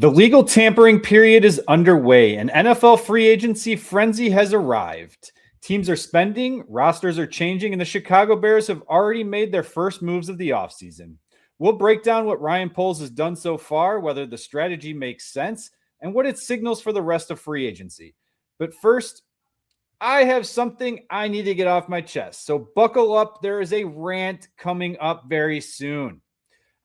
The legal tampering period is underway, and NFL free agency frenzy has arrived. Teams are spending, rosters are changing, and the Chicago Bears have already made their first moves of the offseason. We'll break down what Ryan Poles has done so far, whether the strategy makes sense, and what it signals for the rest of free agency. But first, I have something I need to get off my chest. So buckle up. There is a rant coming up very soon.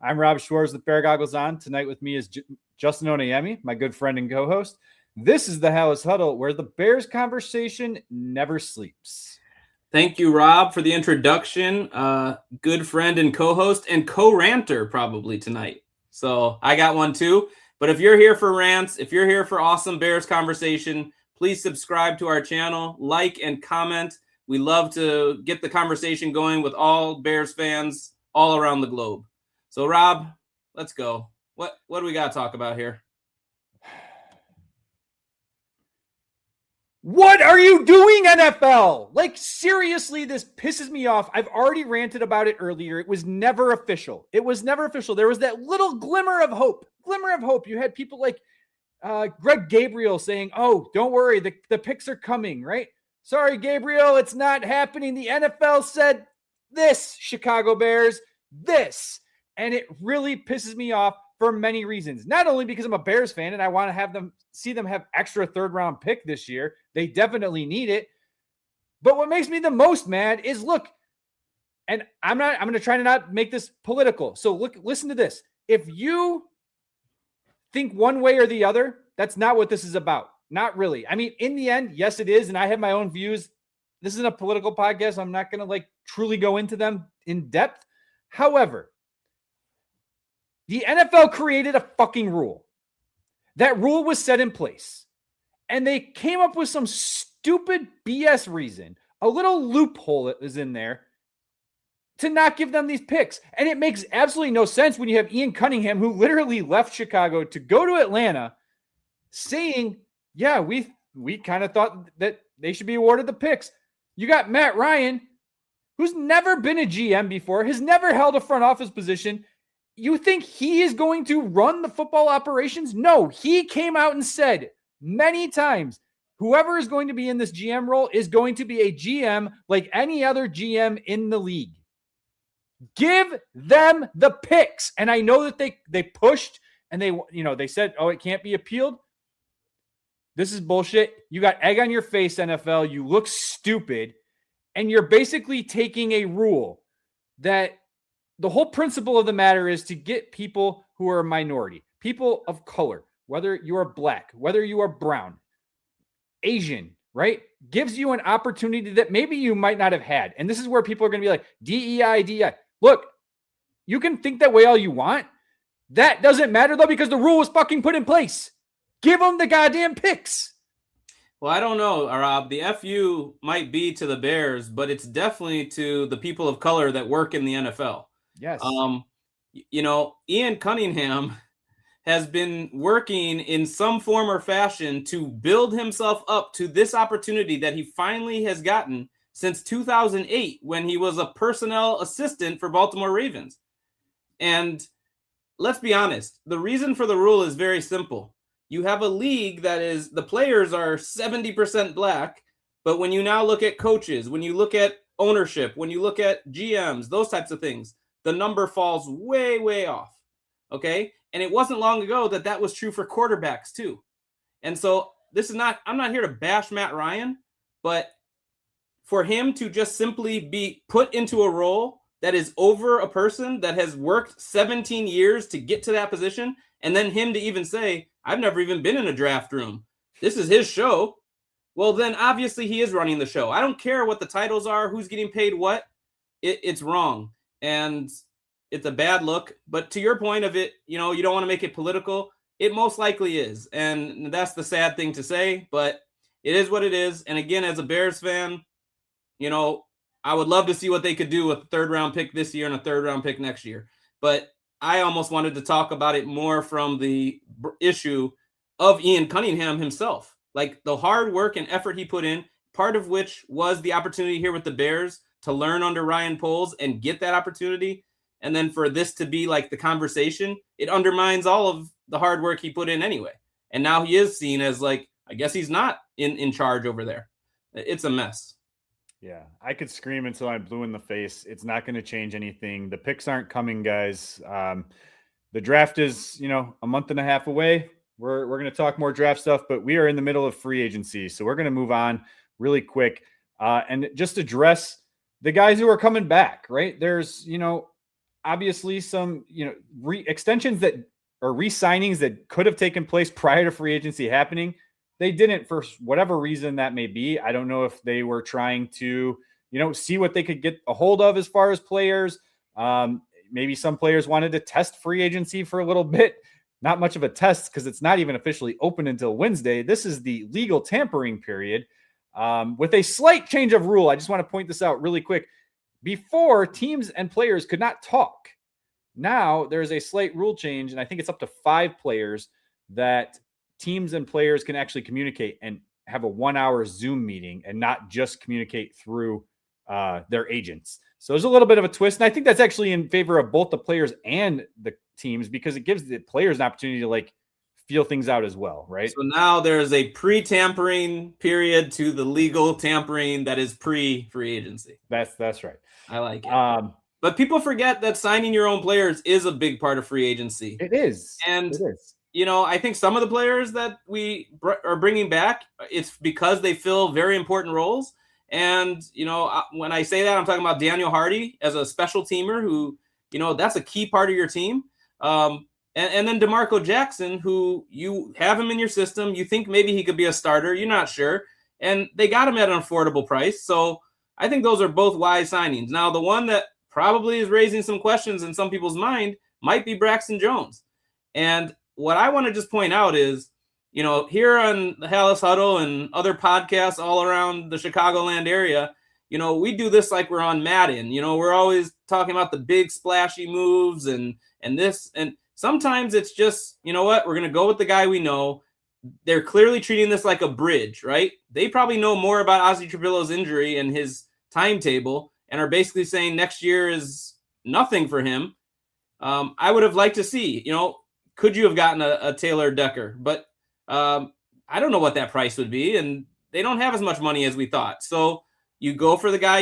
I'm Rob Schwartz with Bear Goggles On. Tonight with me is Justin Onayemi, my good friend and co-host. This is the Halas Huddle, where the Bears conversation never sleeps. Thank you, Rob, for the introduction. Good friend and co-host and co-ranter probably tonight. So I got one too. But if you're here for rants, if you're here for awesome Bears conversation, please subscribe to our channel, like and comment. We love to get the conversation going with all Bears fans all around the globe. So Rob, let's go. What do we got to talk about here? What are you doing, NFL? Like, seriously, this pisses me off. I've already ranted about it earlier. It was never official. There was that little glimmer of hope. You had people like Greg Gabriel saying, oh, don't worry, the picks are coming, right? Sorry, Gabriel, it's not happening. The NFL said this, Chicago Bears, this. And it really pisses me off for many reasons. Not only because I'm a Bears fan and I want to see them have extra third-round pick this year. They definitely need it. But what makes me the most mad is, look, and I'm going to try to not make this political. So listen to this. If you think one way or the other, that's not what this is about. Not really. I mean, in the end, yes, it is. And I have my own views. This isn't a political podcast. I'm not going to truly go into them in depth. However, the NFL created a fucking rule. That rule was set in place. And they came up with some stupid BS reason, a little loophole that is in there to not give them these picks. And it makes absolutely no sense when you have Ian Cunningham, who literally left Chicago to go to Atlanta, saying, yeah, we kind of thought that they should be awarded the picks. You got Matt Ryan, who's never been a GM before, has never held a front office position. You think he is going to run the football operations? No, he came out and said many times, whoever is going to be in this GM role is going to be a GM like any other GM in the league. Give them the picks. And I know that they pushed and they said, oh, it can't be appealed. This is bullshit. You got egg on your face, NFL. You look stupid. And you're basically taking a rule that the whole principle of the matter is to get people who are a minority, people of color, whether you are black, whether you are brown, Asian, right? Gives you an opportunity that maybe you might not have had. And this is where people are going to be like, DEI. Look, you can think that way all you want. That doesn't matter, though, because the rule was fucking put in place. Give them the goddamn picks. Well, I don't know, Rob. The FU might be to the Bears, but it's definitely to the people of color that work in the NFL. Yes. Ian Cunningham has been working in some form or fashion to build himself up to this opportunity that he finally has gotten since 2008, when he was a personnel assistant for Baltimore Ravens. And let's be honest, the reason for the rule is very simple. You have a league that is, the players are 70% black, but when you now look at coaches, when you look at ownership, when you look at GMs, those types of things, the number falls way, way off. Okay. And it wasn't long ago that was true for quarterbacks too. And so I'm not here to bash Matt Ryan, but for him to just simply be put into a role that is over a person that has worked 17 years to get to that position, and then him to even say, I've never even been in a draft room. This is his show. Well, then obviously he is running the show. I don't care what the titles are, who's getting paid what. It's wrong. And it's a bad look. But to your point of it, you don't want to make it political. It most likely is. And that's the sad thing to say, but it is what it is. And again, as a Bears fan, I would love to see what they could do with a third-round pick this year and a third-round pick next year. But I almost wanted to talk about it more from the issue of Ian Cunningham himself. Like the hard work and effort he put in, part of which was the opportunity here with the Bears to learn under Ryan Poles and get that opportunity. And then for this to be like the conversation, it undermines all of the hard work he put in anyway. And now he is seen as like, I guess he's not in charge over there. It's a mess. Yeah, I could scream until I'm blue in the face. It's not going to change anything. The picks aren't coming, guys. The draft is, a month and a half away. We're going to talk more draft stuff, but we are in the middle of free agency. So we're going to move on really quick and just address the guys who are coming back, right? There's, obviously some, extensions that or re-signings that could have taken place prior to free agency happening. They didn't for whatever reason that may be. I don't know if they were trying to, see what they could get a hold of as far as players. Maybe some players wanted to test free agency for a little bit. Not much of a test because it's not even officially open until Wednesday. This is the legal tampering period with a slight change of rule. I just want to point this out really quick. Before, teams and players could not talk. Now there's a slight rule change, and I think it's up to 5 players that teams and players can actually communicate and have a 1-hour Zoom meeting and not just communicate through their agents. So there's a little bit of a twist. And I think that's actually in favor of both the players and the teams because it gives the players an opportunity to feel things out as well, right? So now there's a pre-tampering period to the legal tampering that is pre-free agency. That's right. I like it. But people forget that signing your own players is a big part of free agency. It is. And it is. I think some of the players that we are bringing back, it's because they fill very important roles. And, when I say that, I'm talking about Daniel Hardy as a special teamer who, that's a key part of your team. And then DeMarco Jackson, who you have him in your system. You think maybe he could be a starter. You're not sure. And they got him at an affordable price. So I think those are both wise signings. Now, the one that probably is raising some questions in some people's mind might be Braxton Jones. And what I want to just point out is, here on the Halas Huddle and other podcasts all around the Chicagoland area, we do this like we're on Madden. We're always talking about the big splashy moves and this. And sometimes it's just, we're going to go with the guy we know. They're clearly treating this like a bridge, right? They probably know more about Ozzy Trapillo's injury and his timetable and are basically saying next year is nothing for him. I would have liked to see, could you have gotten a Taylor Decker? But I don't know what that price would be, and they don't have as much money as we thought. So you go for the guy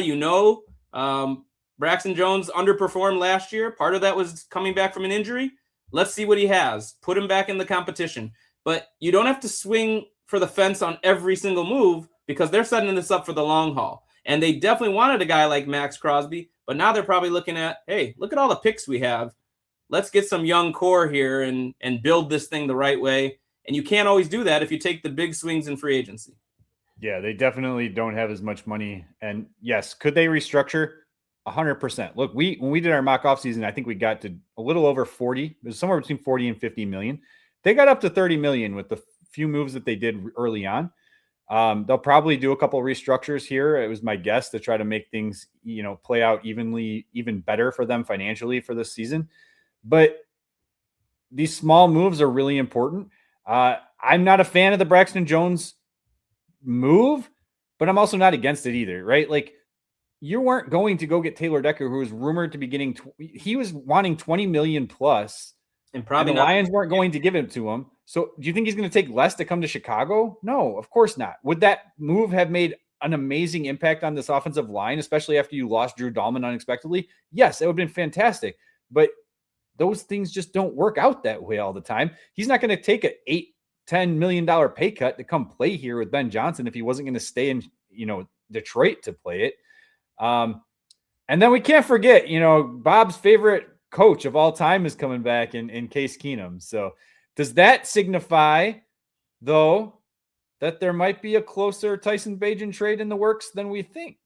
Braxton Jones underperformed last year. Part of that was coming back from an injury. Let's see what he has. Put him back in the competition. But you don't have to swing for the fence on every single move because they're setting this up for the long haul. And they definitely wanted a guy like Max Crosby, but now they're probably looking at, hey, look at all the picks we have. Let's get some young core here and build this thing the right way. And you can't always do that if you take the big swings in free agency. Yeah, they definitely don't have as much money. And yes, could they restructure? 100%. Look, when we did our mock off season, I think we got to a little over 40. It was somewhere between 40 and 50 million. They got up to 30 million with the few moves that they did early on. They'll probably do a couple of restructures here. It was my guess to try to make things, play out even better for them financially for this season. But these small moves are really important. I'm not a fan of the Braxton Jones move, but I'm also not against it either, right? Like you weren't going to go get Taylor Decker, who was rumored to be getting, he was wanting 20 million plus, and probably the Lions weren't going to give it to him. So do you think he's going to take less to come to Chicago? No, of course not. Would that move have made an amazing impact on this offensive line, especially after you lost Drew Dahlman unexpectedly? Yes, it would have been fantastic. But those things just don't work out that way all the time. He's not going to take a $8-10 million pay cut to come play here with Ben Johnson if he wasn't going to stay in, Detroit to play it. And then we can't forget, Bob's favorite coach of all time is coming back in Case Keenum. So does that signify, though, that there might be a closer Tyson Bagent trade in the works than we think?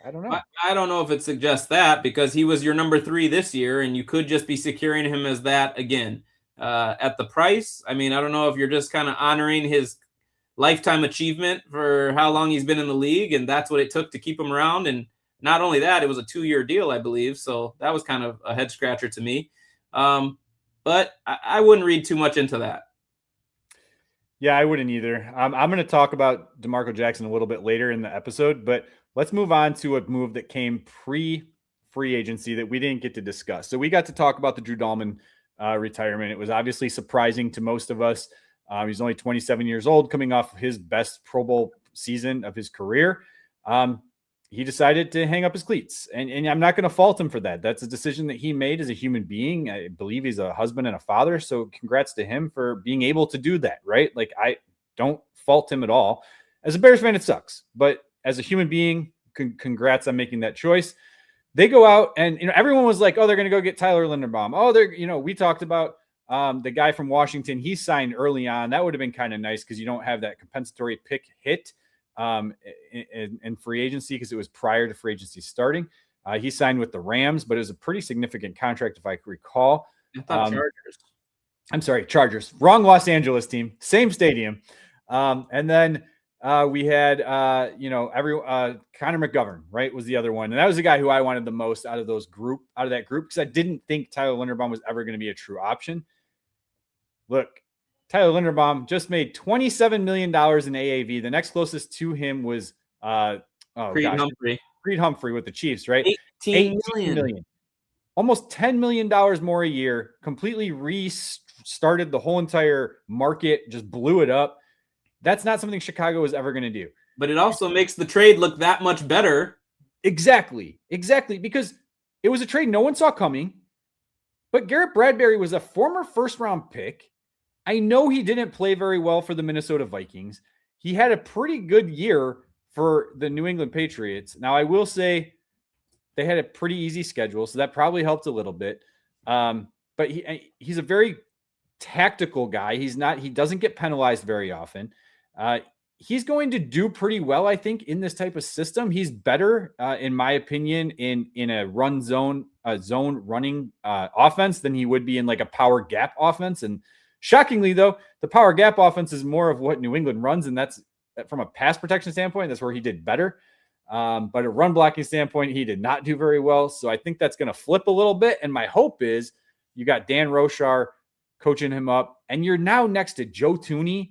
I don't know. I don't know if it suggests that because he was your number 3 this year, and you could just be securing him as that again at the price. I mean, I don't know if you're just kind of honoring his lifetime achievement for how long he's been in the league, and that's what it took to keep him around. And not only that, it was a 2-year deal, I believe. So that was kind of a head scratcher to me. But I wouldn't read too much into that. Yeah, I wouldn't either. I'm going to talk about DeMarco Jackson a little bit later in the episode, but let's move on to a move that came pre-free agency that we didn't get to discuss. So we got to talk about the Drew Dahlman retirement. It was obviously surprising to most of us. He's only 27 years old, coming off his best Pro Bowl season of his career. He decided to hang up his cleats, and I'm not going to fault him for that. That's a decision that he made as a human being. I believe he's a husband and a father, so congrats to him for being able to do that, right? Like, I don't fault him at all. As a Bears fan, it sucks, but as a human being, congrats on making that choice. They go out and, everyone was like, oh, they're going to go get Tyler Linderbaum. Oh, we talked about the guy from Washington. He signed early on. That would have been kind of nice because you don't have that compensatory pick hit in free agency because it was prior to free agency starting. He signed with the Rams, but it was a pretty significant contract, if I recall. I thought Chargers. I'm sorry, Chargers. Wrong Los Angeles team, same stadium. And then we had, Connor McGovern, right, was the other one. And that was the guy who I wanted the most out of that group, because I didn't think Tyler Linderbaum was ever going to be a true option. Look, Tyler Linderbaum just made $27 million in AAV. The next closest to him was Creed Humphrey with the Chiefs, right? $18 million. Almost $10 million more a year, completely restarted the whole entire market, just blew it up. That's not something Chicago is ever going to do. But it also makes the trade look that much better. Exactly. Because it was a trade no one saw coming. But Garrett Bradbury was a former first-round pick. I know he didn't play very well for the Minnesota Vikings. He had a pretty good year for the New England Patriots. Now, I will say they had a pretty easy schedule, so that probably helped a little bit. But he's a very tactical guy. He doesn't get penalized very often. He's going to do pretty well, I think, in this type of system. He's better, in my opinion, in a run zone running offense than he would be in like a power gap offense. And shockingly, though, the power gap offense is more of what New England runs, and that's from a pass protection standpoint. That's where he did better. But a run blocking standpoint, he did not do very well. So I think that's going to flip a little bit. And my hope is you got Dan Roshar coaching him up, and you're now next to Joe Thuney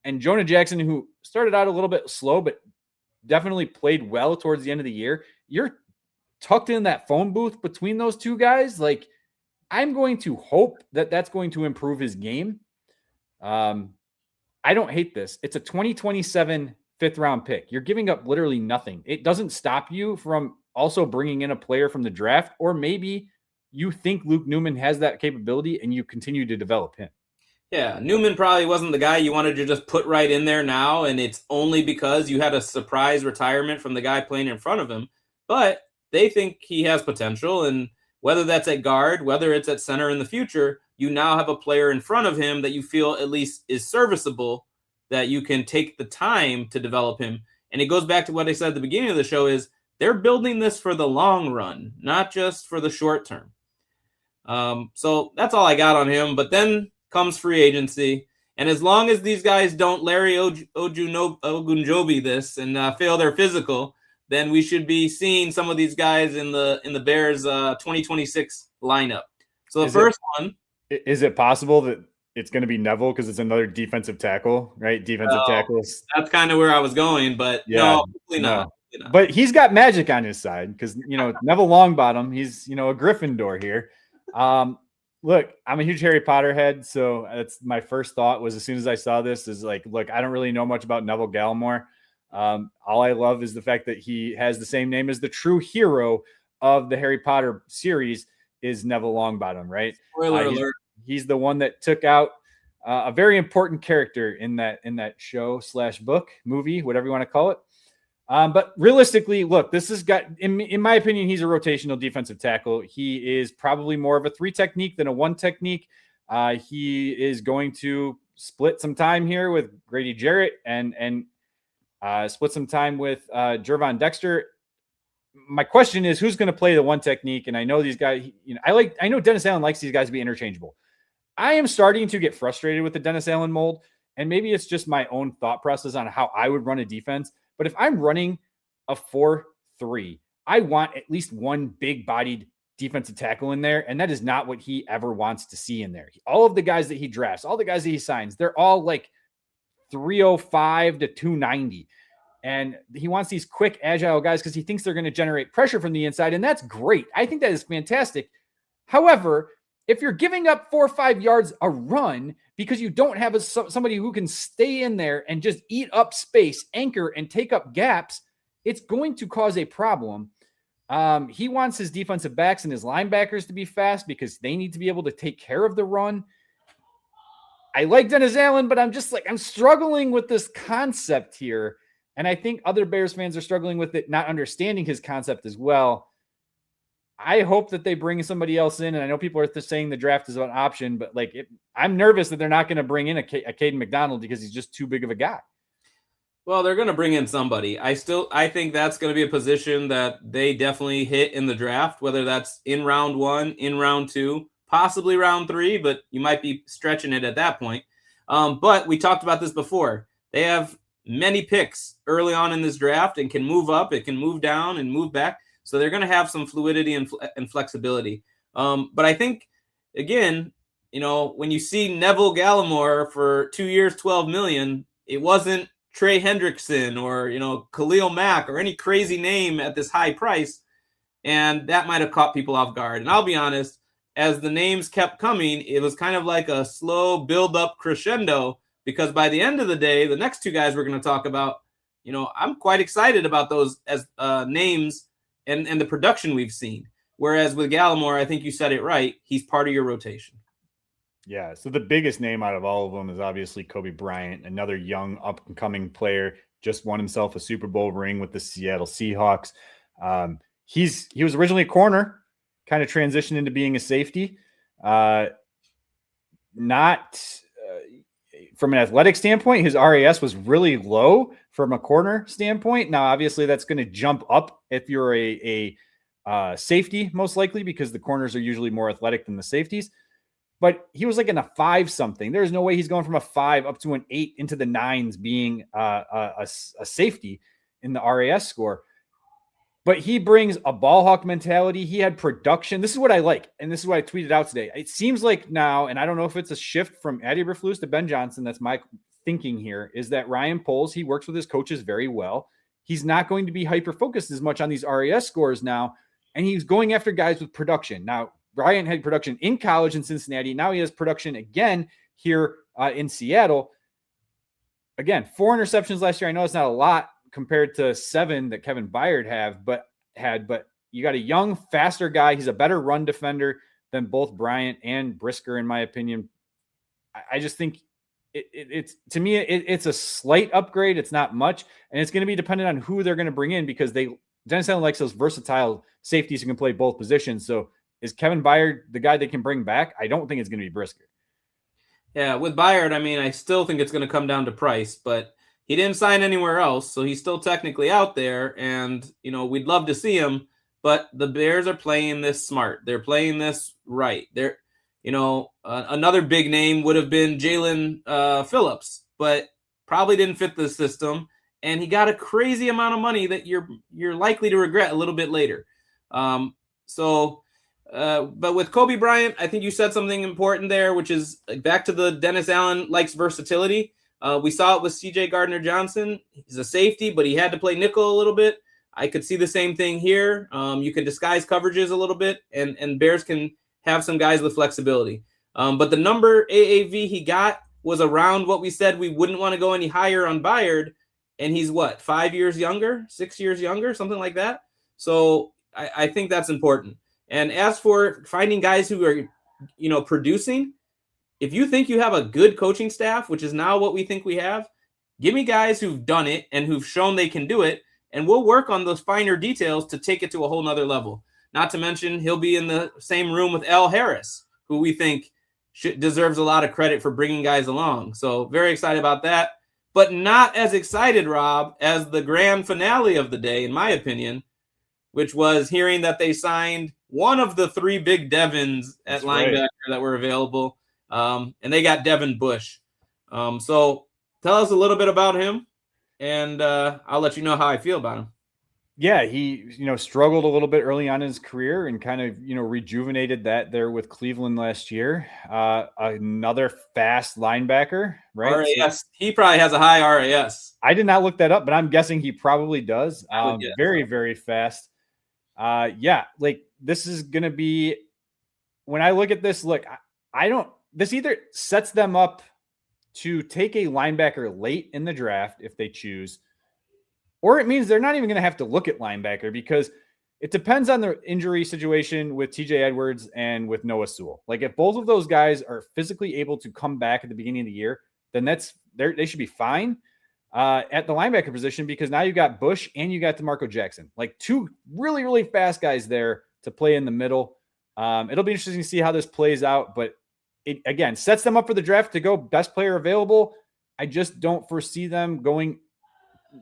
and Jonah Jackson, who started out a little bit slow, but definitely played well towards the end of the year. You're tucked in that phone booth between those two guys. Like, I'm going to hope that that's going to improve his game. I don't hate this. It's a 2027 fifth-round pick. You're giving up literally nothing. It doesn't stop you from also bringing in a player from the draft, or maybe you think Luke Newman has that capability and you continue to develop him. Yeah, Newman probably wasn't the guy you wanted to just put right in there now, and it's only because you had a surprise retirement from the guy playing in front of him. But they think he has potential, and whether that's at guard, whether it's at center in the future, you now have a player in front of him that you feel at least is serviceable, that you can take the time to develop him. And it goes back to what I said at the beginning of the show is they're building this for the long run, not just for the short term. So that's all I got on him. But then comes free agency. And as long as these guys don't Larry Ogunjobi this and fail their physical, then we should be seeing some of these guys in the Bears 2026 lineup. So the first one. Is it possible that it's going to be Neville because it's another defensive tackle, right? Defensive tackles. That's kind of where I was going, but no, hopefully not. But he's got magic on his side because, Neville Longbottom, he's, a Gryffindor here. Look, I'm a huge Harry Potter head, so that's my first thought was as soon as I saw this is like, look, I don't really know much about Neville Gallimore. All I love is the fact that he has the same name as the true hero of the Harry Potter series is Neville Longbottom, right? Spoiler alert. He's the one that took out a very important character in that show / book, movie, whatever you want to call it. But realistically, look, this has got, in my opinion, he's a rotational defensive tackle. He is probably more of a 3 technique than a 1 technique. He is going to split some time here with Grady Jarrett and split some time with Jervon Dexter. My question is, who's going to play the 1 technique? And I know these guys, I know Dennis Allen likes these guys to be interchangeable. I am starting to get frustrated with the Dennis Allen mold, and maybe it's just my own thought process on how I would run a defense. But if I'm running a 4-3, I want at least one big-bodied defensive tackle in there, and that is not what he ever wants to see in there. All of the guys that he drafts, all the guys that he signs, they're all like 305 to 290. And he wants these quick, agile guys because he thinks they're going to generate pressure from the inside, and that's great. I think that is fantastic. However, if you're giving up 4 or 5 yards a run because you don't have somebody who can stay in there and just eat up space, anchor, and take up gaps, it's going to cause a problem. He wants his defensive backs and his linebackers to be fast because they need to be able to take care of the run. I like Dennis Allen, but I'm struggling with this concept here. And I think other Bears fans are struggling with it, not understanding his concept as well. I hope that they bring somebody else in. And I know people are saying the draft is an option, but I'm nervous that they're not going to bring in a Caden McDonald because he's just too big of a guy. Well, they're going to bring in somebody. I think that's going to be a position that they definitely hit in the draft, whether that's in round 1, in round 2, possibly round 3, but you might be stretching it at that point. But we talked about this before. They have many picks early on in this draft and can move up. It can move down and move back. So they're going to have some fluidity and flexibility. But I think, again, when you see Neville Gallimore for 2 years, $12 million, it wasn't Trey Hendrickson or, Khalil Mack or any crazy name at this high price. And that might have caught people off guard. And I'll be honest, as the names kept coming, it was kind of like a slow build-up crescendo, because by the end of the day, the next 2 guys we're going to talk about, I'm quite excited about those as names and the production we've seen. Whereas with Gallimore, I think you said it right. He's part of your rotation. Yeah. So the biggest name out of all of them is obviously Kobe Bryant, another young up-and-coming player, just won himself a Super Bowl ring with the Seattle Seahawks. He was originally a corner, kind of transitioned into being a safety. Not from an athletic standpoint, his RAS was really low from a corner standpoint. Now, obviously, that's going to jump up if you're a safety, most likely, because the corners are usually more athletic than the safeties. But he was in a 5 something. There's no way he's going from a 5 up to an 8 into the 9s being a safety in the RAS score. But he brings a ball hawk mentality. He had production. This is what I like. And this is what I tweeted out today. It seems like now, and I don't know if it's a shift from Addy Eberflus to Ben Johnson. That's my thinking here, is that Ryan Poles, he works with his coaches very well. He's not going to be hyper-focused as much on these RAS scores now. And he's going after guys with production. Now, Bryant had production in college in Cincinnati. Now he has production again here in Seattle. Again, 4 interceptions last year. I know it's not a lot compared to 7 that Kevin Byard had, but you got a young, faster guy. He's a better run defender than both Bryant and Brisker, in my opinion. I just think it's to me, it's a slight upgrade. It's not much, and it's going to be dependent on who they're going to bring in, because Dennis Allen likes those versatile safeties who can play both positions. So is Kevin Byard the guy they can bring back? I don't think it's going to be Brisker. Yeah, with Byard, I still think it's going to come down to price, but he didn't sign anywhere else, so he's still technically out there, and, we'd love to see him, but the Bears are playing this smart. They're playing this right. They're, another big name would have been Jalen Phillips, but probably didn't fit the system, and he got a crazy amount of money that you're likely to regret a little bit later. But with Kobe Bryant, I think you said something important there, which is back to the Dennis Allen likes versatility. We saw it with CJ Gardner-Johnson. He's a safety, but he had to play nickel a little bit. I could see the same thing here. You can disguise coverages a little bit, and Bears can have some guys with flexibility. But the number AAV he got was around what we said. We wouldn't want to go any higher on Byard, and he's 5 years younger, 6 years younger, something like that. So I think that's important. And as for finding guys who are, producing, if you think you have a good coaching staff, which is now what we think we have, give me guys who've done it and who've shown they can do it, and we'll work on those finer details to take it to a whole nother level. Not to mention, he'll be in the same room with Al Harris, who we think deserves a lot of credit for bringing guys along. So very excited about that, but not as excited, Rob, as the grand finale of the day, in my opinion, which was hearing that they signed one of the 3 big Devins at linebacker that were available. And they got Devin Bush. So tell us a little bit about him, and I'll let you know how I feel about him. Yeah, he, struggled a little bit early on in his career and kind of, rejuvenated that there with Cleveland last year. Another fast linebacker, right? RAS. He probably has a high RAS. I did not look that up, but I'm guessing he probably does. Very, very fast. This is going to be when I look at this, this either sets them up to take a linebacker late in the draft if they choose, or it means they're not even going to have to look at linebacker because it depends on the injury situation with TJ Edwards and with Noah Sewell. Like if both of those guys are physically able to come back at the beginning of the year, then they should be fine at the linebacker position because now you got Bush and you got DeMarco Jackson, like two really, really fast guys there to play in the middle. It'll be interesting to see how this plays out, but it again sets them up for the draft to go best player available. I just don't foresee them going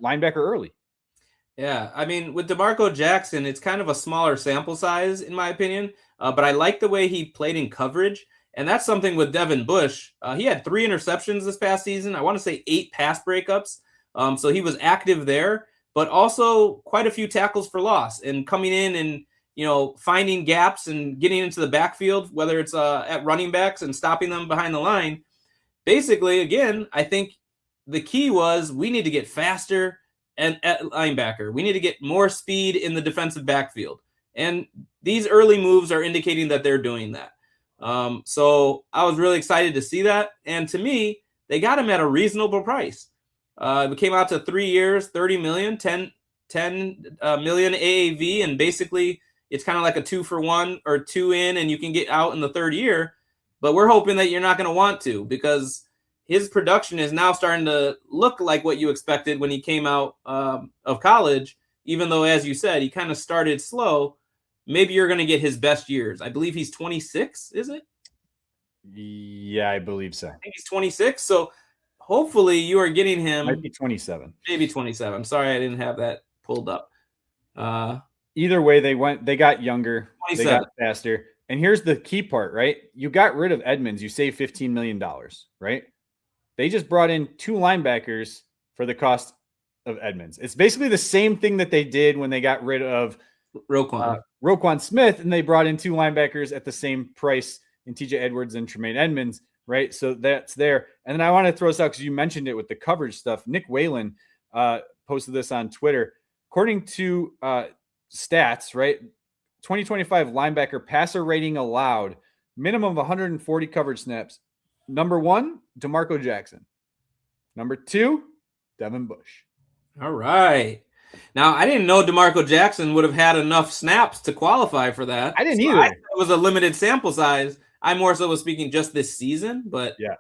linebacker early. Yeah, I mean, with DeMarco Jackson, it's kind of a smaller sample size, in my opinion, but I like the way he played in coverage, and that's something with Devin Bush. He had 3 interceptions this past season. I want to say 8 pass breakups, so he was active there, but also quite a few tackles for loss, and coming in and finding gaps and getting into the backfield, whether it's at running backs and stopping them behind the line. Basically, again, I think the key was we need to get faster and at linebacker. We need to get more speed in the defensive backfield. And these early moves are indicating that they're doing that. So I was really excited to see that. And to me, they got him at a reasonable price. It came out to 3 years, 30 million, 10 million AAV. And basically it's kind of like a 2-for-1 or 2 in, and you can get out in the 3rd year. But we're hoping that you're not going to want to, because his production is now starting to look like what you expected when he came out of college, even though, as you said, he kind of started slow. Maybe you're going to get his best years. I believe he's 26, is it? Yeah, I believe so. I think he's 26. So hopefully you are getting him. Might be 27. Maybe 27. I'm sorry I didn't have that pulled up. Either way, they got younger. 27. They got faster. And here's the key part, right? You got rid of Edmonds. You saved $15 million, right? They just brought in 2 linebackers for the cost of Edmonds. It's basically the same thing that they did when they got rid of Roquan Smith, and they brought in 2 linebackers at the same price in TJ Edwards and Tremaine Edmonds, right? So that's there. And then I want to throw this out because you mentioned it with the coverage stuff. Nick Whalen posted this on Twitter. According to stats, right, 2025 linebacker passer rating allowed, minimum of 140 coverage snaps. Number 1, DeMarco Jackson. Number 2, Devin Bush. All right. Now, I didn't know DeMarco Jackson would have had enough snaps to qualify for that. I didn't either. It was a limited sample size. I more so was speaking just this season, but yeah,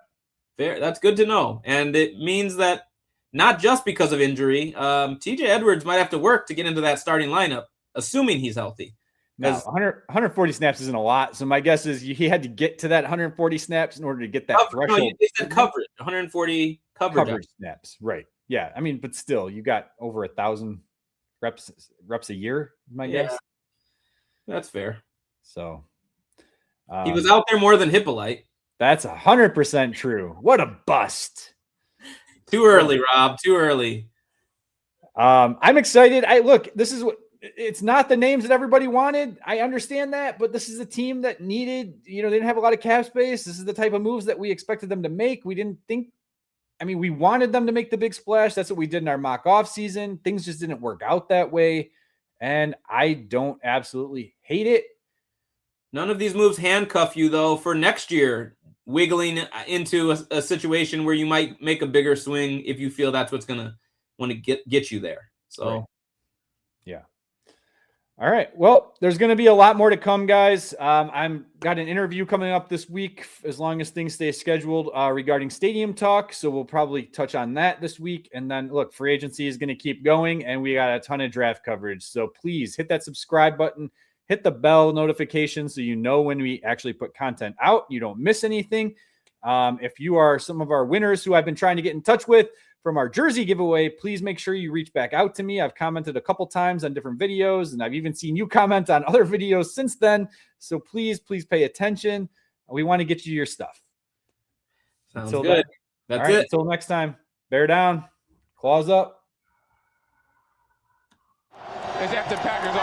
fair. That's good to know. And it means that not just because of injury, TJ Edwards might have to work to get into that starting lineup, assuming he's healthy. No, 140 snaps isn't a lot. So my guess is he had to get to that 140 snaps in order to get that threshold. No, they said coverage, 140 coverage snaps. Right. Yeah. I mean, but still, you got over 1,000 reps a year, my guess. That's fair. So he was out there more than Hippolyte. That's 100% true. What a bust. Too early, Rob. Too early. I'm excited. This is what. It's not the names that everybody wanted. I understand that, but this is a team that needed, they didn't have a lot of cap space. This is the type of moves that we expected them to make. We wanted them to make the big splash. That's what we did in our mock off season. Things just didn't work out that way. And I don't absolutely hate it. None of these moves handcuff you, though, for next year, wiggling into a situation where you might make a bigger swing if you feel that's what's going to want to get you there. So, right. Yeah. All right. Well, there's going to be a lot more to come, guys. I'm got an interview coming up this week, as long as things stay scheduled, regarding stadium talk. So we'll probably touch on that this week. And then look, free agency is going to keep going, and we got a ton of draft coverage. So please hit that subscribe button, hit the bell notification so you know when we actually put content out. You don't miss anything. If you are some of our winners who I've been trying to get in touch with from our jersey giveaway, please make sure you reach back out to me. I've commented a couple times on different videos, and I've even seen you comment on other videos since then. So please pay attention. We want to get you your stuff. Sounds good. That's it. Until next time, bear down, claws up. As after Packers